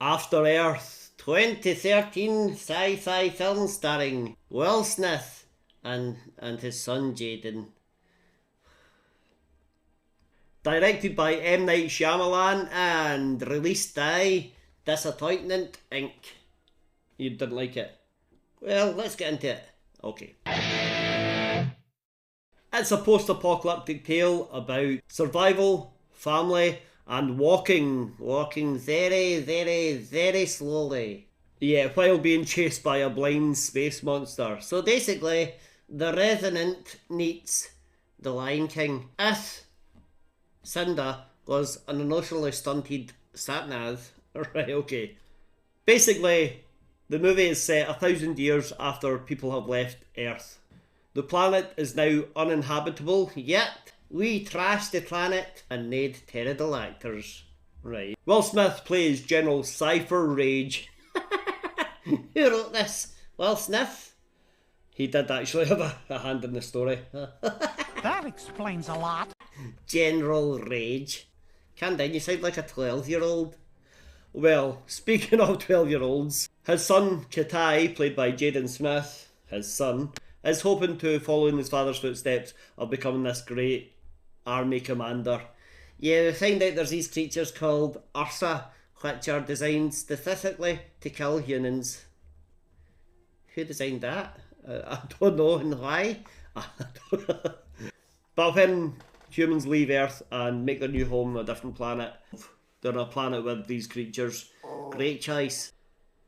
After Earth, 2013 sci-fi film starring Will Smith and his son Jaden. Directed by M. Night Shyamalan and released by Disappointment Inc. You didn't like it? Well, let's get into it. Okay. It's a post-apocalyptic tale about survival, family, and walking very, very, very slowly. Yeah, while being chased by a blind space monster. So basically, the Revenant meets the Lion King. If Cinda was an emotionally stunted satnav. Right, okay. Basically, the movie is set 1,000 years after people have left Earth. The planet is now uninhabitable, yet we trashed the planet and made terrible actors. Right. Will Smith plays General Cypher Rage. Who wrote this? Will Smith? He did actually have a hand in the story. That explains a lot. General Rage. Candine, you sound like a 12-year-old. Well, speaking of 12-year-olds, his son Kitai, played by Jaden Smith, his son, is hoping to follow in his father's footsteps of becoming this great army commander. Yeah, we find out there's these creatures called Ursa, which are designed specifically to kill humans. Who designed that? I don't know, and why? But when humans leave Earth and make their new home on a different planet, they're on a planet with these creatures. Great choice.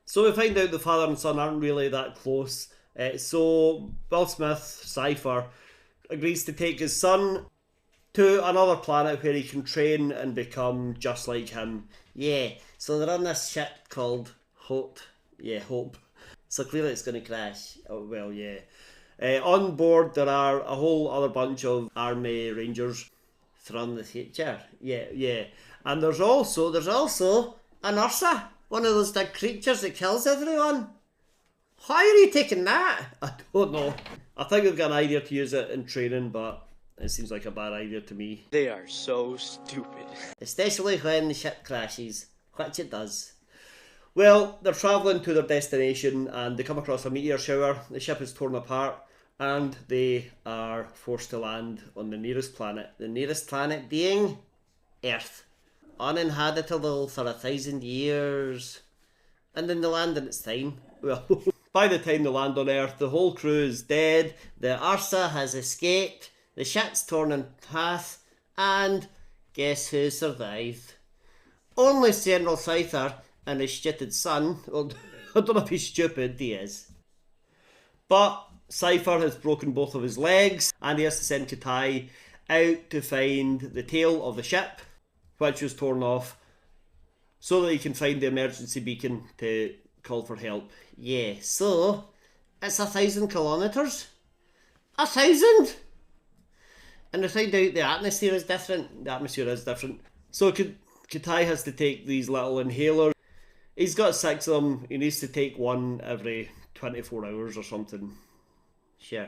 So we find out the father and son aren't really that close. So Will Smith, Cypher, agrees to take his son to another planet where he can train and become just like him. Yeah, so they're on this ship called Hope. Yeah, Hope. So clearly it's going to crash. Oh, well, yeah. On board there are a whole other bunch of army rangers from the future. Yeah. And there's also an Ursa, one of those big creatures that kills everyone. Why are you taking that? I don't know. I think they've got an idea to use it in training, but it seems like a bad idea to me. They are so stupid. Especially when the ship crashes, which it does. Well, they're travelling to their destination and they come across a meteor shower. The ship is torn apart and they are forced to land on the nearest planet. The nearest planet being Earth. Uninhabitable for 1,000 years. And then they land and it's fine. Well, by the time they land on Earth, the whole crew is dead, the Ursa has escaped, the ship's torn in half, and guess who survived? Only General Cypher and his stupid son. Well, I don't know if he's stupid, he is. But Cypher has broken both of his legs, and he has to send Kitai out to find the tail of the ship, which was torn off, so that he can find the emergency beacon to call for help. Yeah, so it's 1,000 kilometres. 1,000! And they find out the atmosphere is different. The atmosphere is different. So Kitai has to take these little inhalers. He's got 6 of them. He needs to take one every 24 hours or something. Sure.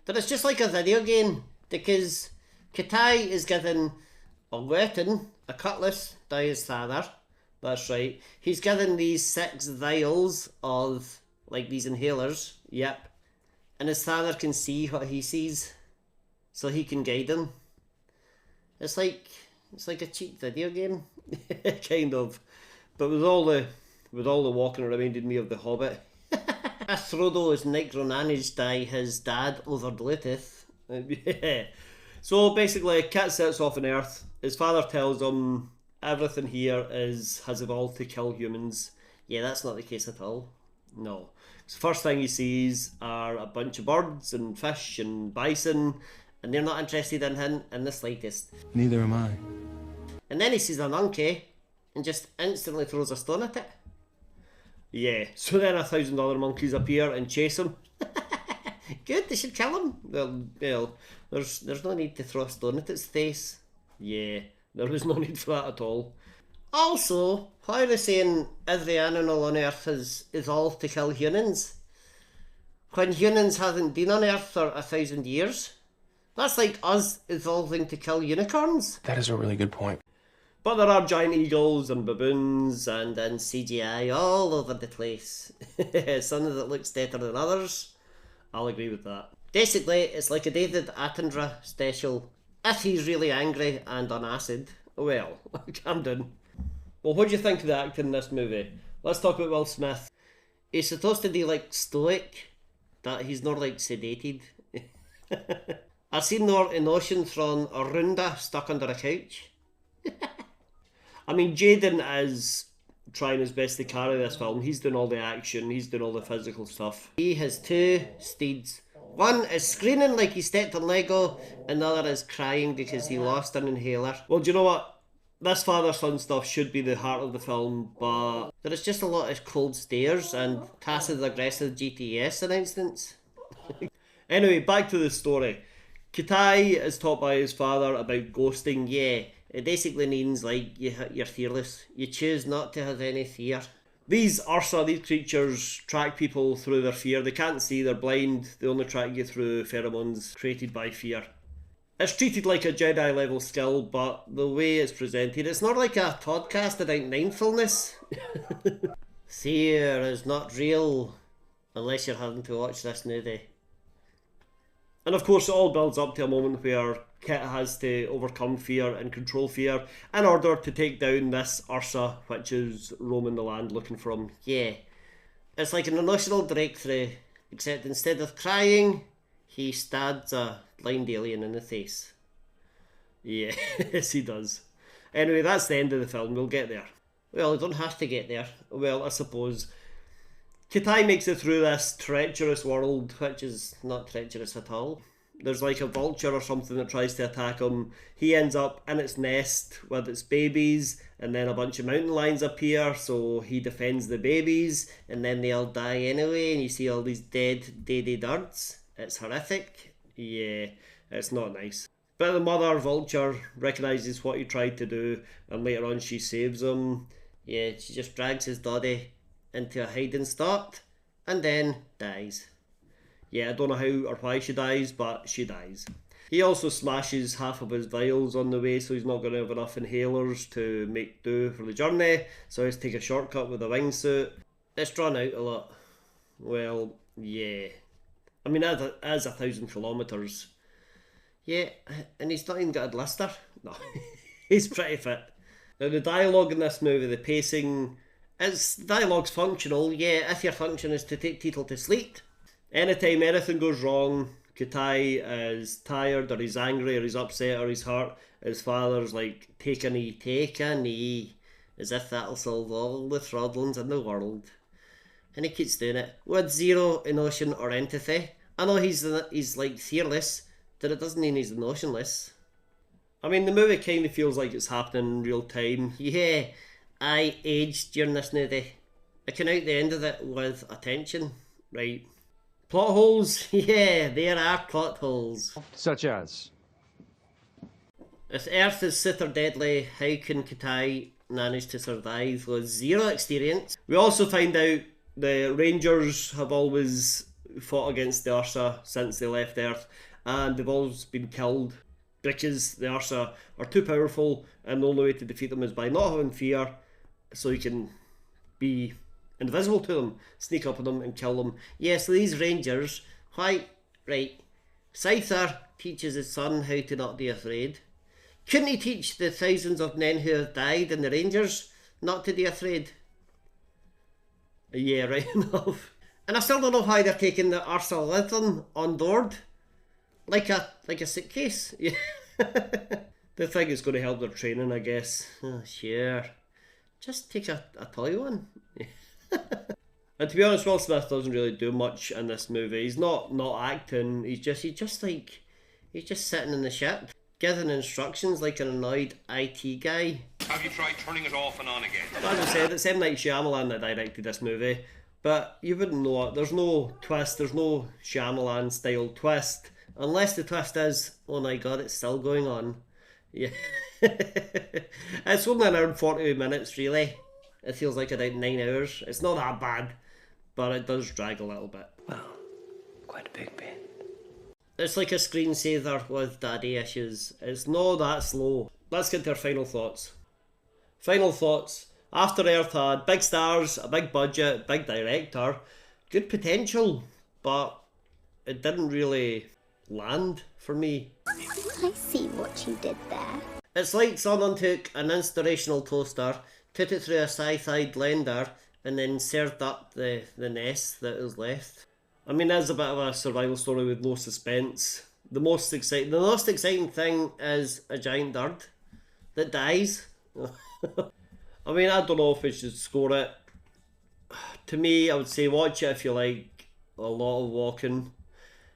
But it's just like a video game, because Kitai is given a weapon, a cutlass, by his father. That's right. He's given these 6 vials of, like, these inhalers. Yep. And his father can see what he sees, so he can guide him. It's like a cheap video game, kind of. But with all the walking, it reminded me of The Hobbit. Frodo is micromanaged by his dad over Bluetooth. Yeah. So basically, Kit sets off on Earth. His father tells him everything here has evolved to kill humans. Yeah, that's not the case at all. No. So first thing he sees are a bunch of birds and fish and bison, and they're not interested in him in the slightest. Neither am I. And then he sees a monkey and just instantly throws a stone at it. Yeah, so then 1,000 other monkeys appear and chase him. Good, they should kill him. Well, there's no need to throw a stone at its face. Yeah, there was no need for that at all. Also, why are they saying every animal on Earth has evolved to kill humans, when humans haven't been on Earth for 1,000 years? That's like us evolving to kill unicorns. That is a really good point. But there are giant eagles and baboons and CGI all over the place. Some that looks better than others. I'll agree with that. Basically, it's like a David Attenborough special. If he's really angry and on acid. Well, calm down. Well, what do you think of the acting in this movie? Let's talk about Will Smith. He's supposed to be like stoic, that he's not like sedated. I've seen the emotion from a Runda stuck under a couch. I mean, Jaden is trying his best to carry this film. He's doing all the action, he's doing all the physical stuff. He has two steeds. One is screaming like he stepped on Lego, and the other is crying because he lost an inhaler. Well, do you know what? This father-son stuff should be the heart of the film, but there is just a lot of cold stares and passive-aggressive GTS announcements. Anyway, back to the story. Kitai is taught by his father about ghosting. Yeah, it basically means like you're fearless. You choose not to have any fear. These Ursa, these creatures, track people through their fear. They can't see, they're blind. They only track you through pheromones created by fear. It's treated like a Jedi level skill, but the way it's presented, it's not like a podcast about mindfulness. Fear is not real unless you're having to watch this movie. And of course it all builds up to a moment where Kit has to overcome fear and control fear in order to take down this Ursa, which is roaming the land looking for him. Yeah, it's like an emotional breakthrough, except instead of crying, he stabs a blind alien in the face. Yeah, yes he does. Anyway, that's the end of the film, we'll get there. Well, we don't have to get there. Well, I suppose. Kitai makes it through this treacherous world, which is not treacherous at all. There's like a vulture or something that tries to attack him. He ends up in its nest with its babies, and then a bunch of mountain lions appear, so he defends the babies, and then they all die anyway, and you see all these dead birds. It's horrific. Yeah, it's not nice. But the mother vulture recognises what he tried to do, and later on she saves him. Yeah, she just drags his body into a hiding spot, and then dies. Yeah, I don't know how or why she dies, but she dies. He also smashes half of his vials on the way, so he's not going to have enough inhalers to make do for the journey, so he has to take a shortcut with a wingsuit. It's drawn out a lot. Well, yeah. I mean, as 1,000 kilometres. Yeah, and he's not even got a blister. No, he's pretty fit. Now, the dialogue in this movie, the pacing, dialogue's functional. Yeah, if your function is to take people to sleep. Anytime anything goes wrong, Kitai is tired, or he's angry, or he's upset, or he's hurt, his father's like, take a knee, as if that'll solve all the problems in the world. And he keeps doing it with zero emotion or empathy. I know he's like fearless, but it doesn't mean he's emotionless. I mean, the movie kind of feels like it's happening in real time. Yeah, I aged during this movie. I came out the end of it with attention, right? Plot holes? Yeah, there are plot holes. Such as? If Earth is super deadly, how can Kitai manage to survive with zero experience? We also find out the Rangers have always fought against the Ursa since they left Earth, and they've always been killed because the Ursa are too powerful, and the only way to defeat them is by not having fear, so you can be invisible to them, sneak up on them and kill them. Yeah, so these Rangers, why? Right, Scyther teaches his son how to not be afraid. Couldn't he teach the thousands of men who have died in the Rangers not to be afraid? Yeah, right enough. And I still don't know why they're taking the Ursa with them on board. Like a suitcase. Yeah. They think it's going to help their training, I guess. Oh, sure. Just take a toy one. And to be honest, Will Smith doesn't really do much in this movie. He's not acting. He's just sitting in the ship, giving instructions like an annoyed IT guy. Have you tried turning it off and on again? As I said, it's M. Night Shyamalan that directed this movie, but you wouldn't know it. There's no twist. There's no Shyamalan style twist, unless the twist is, oh my god, it's still going on. Yeah. It's only an hour and 40 minutes, really. It feels like about 9 hours. It's not that bad, but it does drag a little bit. Well, quite a big bit. It's like a screensaver with daddy issues. It's not that slow. Let's get to our final thoughts. Final thoughts. After Earth had big stars, a big budget, big director, good potential, but it didn't really land for me. I see what you did there. It's like someone took an inspirational toaster, put it through a sci-fi blender, and then served up the nest that is left. I mean, it's a bit of a survival story with no suspense. The most exciting thing is a giant bird that dies. I mean, I don't know if we should score it. To me, I would say watch it if you like a lot of walking.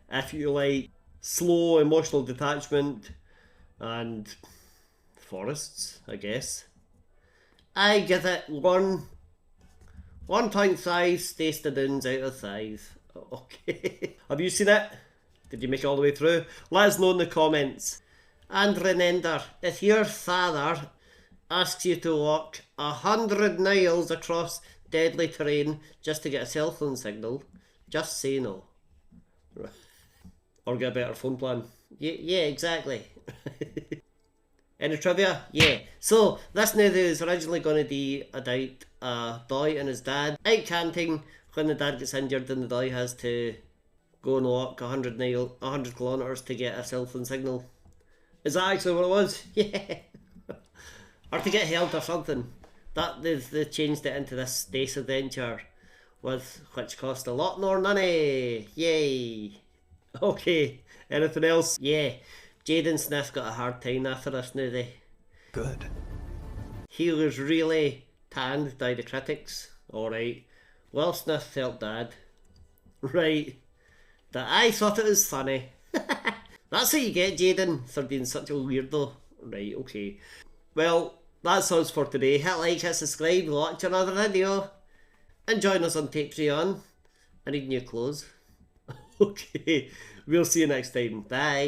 If you like slow emotional detachment and forests, I guess. I give it 1.5 Stacey Dunes out of 5. Okay. Have you seen it? Did you make it all the way through? Let us know in the comments. And remember, if your father asks you to walk 100 miles across deadly terrain just to get a cell phone signal, just say no. Or get a better phone plan. Yeah, exactly. Any trivia? Yeah. So, this movie was originally going to be about a boy and his dad out camping when the dad gets injured and the boy has to go and walk 100 kilometres to get a cell phone signal. Is that actually what it was? Yeah. Or to get help or something. That they changed it into this space adventure, which cost a lot more money. Yay! Okay, anything else? Yeah, Jaden Smith got a hard time after this movie. Good. He was really panned by the critics. Alright. Will Smith felt bad. Right. But I thought it was funny. That's what you get, Jaden, for being such a weirdo. Right, okay. Well, that's us for today. Hit like, hit subscribe, watch another video. And join us on Patreon. I need new clothes. Okay, we'll see you next time. Bye.